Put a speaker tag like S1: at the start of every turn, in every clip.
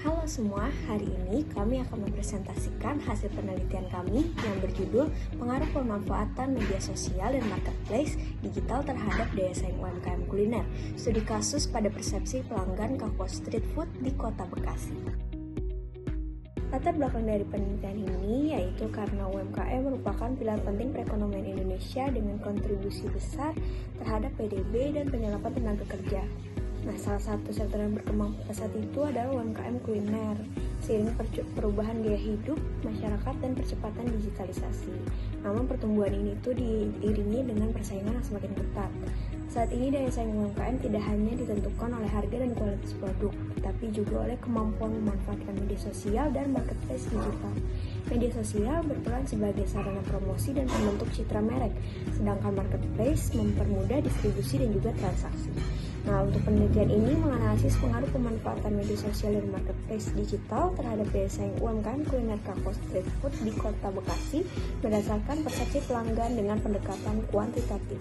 S1: Halo semua, hari ini kami akan mempresentasikan hasil penelitian kami yang berjudul Pengaruh Pemanfaatan Media Sosial dan Marketplace Digital Terhadap Daya Saing UMKM Kuliner, studi kasus pada persepsi pelanggan Kako Street Food di Kota Bekasi. Latar belakang dari penelitian ini yaitu karena UMKM merupakan pilar penting perekonomian Indonesia dengan kontribusi besar terhadap PDB dan penyerapan tenaga kerja. Nah, salah satu sektor yang berkembang pesat itu adalah UMKM kuliner. Seiring perubahan gaya hidup masyarakat dan percepatan digitalisasi. Namun pertumbuhan ini tuh diiringi dengan persaingan yang semakin ketat. Saat ini daya saing UMKM tidak hanya ditentukan oleh harga dan kualitas produk, tetapi juga oleh kemampuan memanfaatkan media sosial dan marketplace digital. Media sosial berperan sebagai sarana promosi dan pembentuk citra merek, sedangkan marketplace mempermudah distribusi dan juga transaksi. Nah, untuk penelitian ini menganalisis pengaruh pemanfaatan media sosial dan marketplace digital terhadap daya saing UMKM kuliner Kako Street Food di Kota Bekasi berdasarkan persepsi pelanggan dengan pendekatan kuantitatif.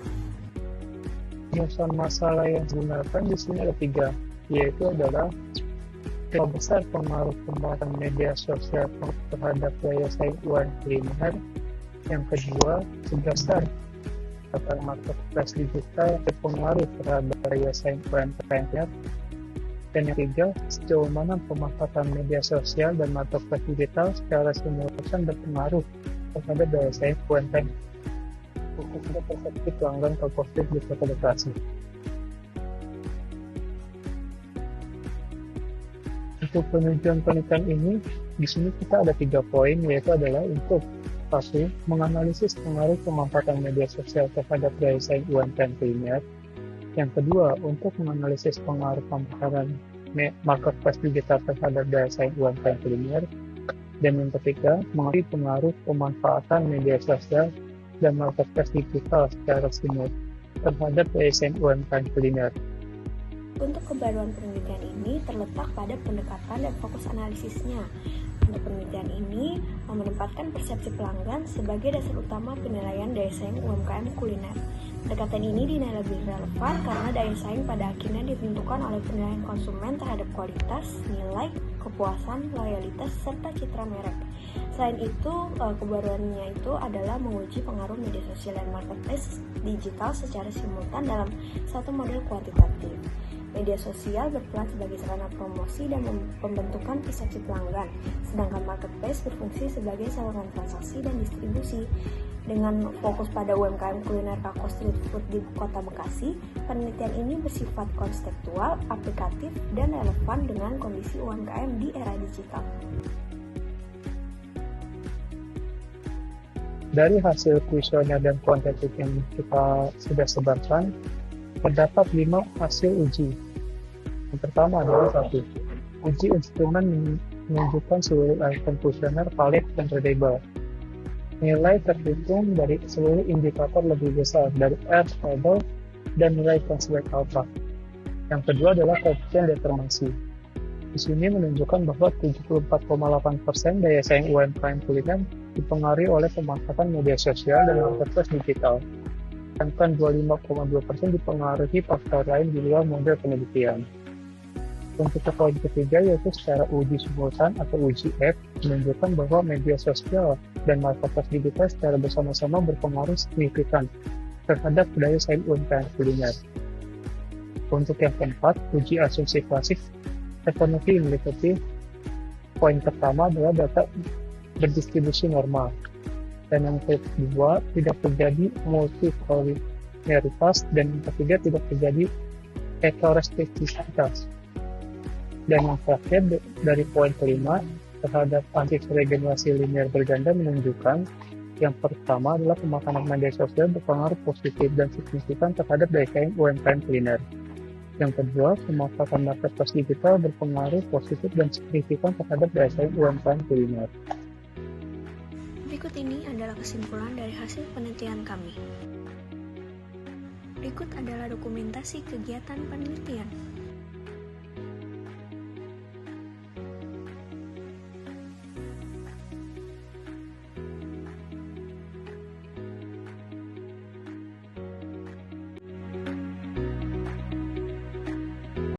S2: Masalah yang digunakan di sini ada 3, yaitu adalah berapa besar pengaruh pemanfaatan media sosial terhadap daya saing UMKM kuliner. Yang kedua, sebesar apakah marketplace digital berpengaruh terhadap daya saing UMKM. Dan yang ketiga, sejauh mana pemanfaatan media sosial dan marketplace digital secara simultan berpengaruh terhadap daya saing UMKM. Untuk persepsi pelanggan Kako Street di Kota Bekasi. Untuk penelitian ini, di sini kita ada 3 poin, yaitu adalah untuk 1. Menganalisis pengaruh pemanfaatan media sosial terhadap daya saing UMKM kuliner. Yang kedua, untuk menganalisis pengaruh pemanfaatan marketplace digital terhadap daya saing UMKM kuliner. Dan yang ketiga, mengenai pengaruh pemanfaatan media sosial dan marketplace digital secara simultan terhadap daya saing UMKM kuliner.
S1: Untuk kebaruan penelitian ini terletak pada pendekatan dan fokus analisisnya. Untuk penelitian ini menempatkan persepsi pelanggan sebagai dasar utama penilaian daya saing UMKM kuliner. Pendekatan ini dinilai lebih relevan karena daya saing pada akhirnya ditentukan oleh penilaian konsumen terhadap kualitas, nilai, kepuasan, loyalitas, serta citra merek. Selain itu, kebaruannya itu adalah menguji pengaruh media sosial dan marketplace digital secara simultan dalam satu model kuantitatif. Media sosial berperan sebagai sarana promosi dan pembentukan persepsi pelanggan, sedangkan marketplace berfungsi sebagai saluran transaksi dan distribusi. Dengan fokus pada UMKM kuliner Kako Street Food di Kota Bekasi, penelitian ini bersifat konseptual, aplikatif, dan relevan dengan kondisi UMKM di era digital.
S2: Dari hasil kuesioner dan kuantitatif yang kita sudah sebarkan, terdapat 5 hasil uji. Yang pertama adalah 1. Uji instrumen menunjukkan seluruh item kuesioner valid dan readable. Nilai terhitung dari seluruh indikator lebih besar dari R stable dan nilai translate alpha. Yang kedua adalah koefisien determinasi. Di sini menunjukkan bahwa 74,8% daya saing UMKM kuliner dipengaruhi oleh pemanfaatan media sosial dan marketplace digital. Sedangkan 25,2% dipengaruhi faktor lain di luar model penelitian. Untuk poin ketiga yaitu secara uji simultan atau uji F menunjukkan bahwa media sosial dan marketplace digital secara bersama-sama berpengaruh signifikan terhadap daya saing UMKM kuliner. Untuk yang keempat, uji asumsi klasik ekonomi meliputi poin pertama adalah data berdistribusi normal. Dan yang kedua, tidak terjadi multikolinialitas, dan yang ketiga, tidak terjadi heteroskedasitas. Dan yang terakhir, dari poin kelima, terhadap anti regenerasi linear berganda menunjukkan yang pertama adalah pemanfaatan media sosial berpengaruh positif dan signifikan terhadap daya saing UMKM kuliner. Yang kedua, pemanfaatan marketplace digital berpengaruh positif dan signifikan terhadap daya saing UMKM kuliner.
S1: Berikut ini adalah kesimpulan dari hasil penelitian kami. Berikut adalah dokumentasi kegiatan penelitian.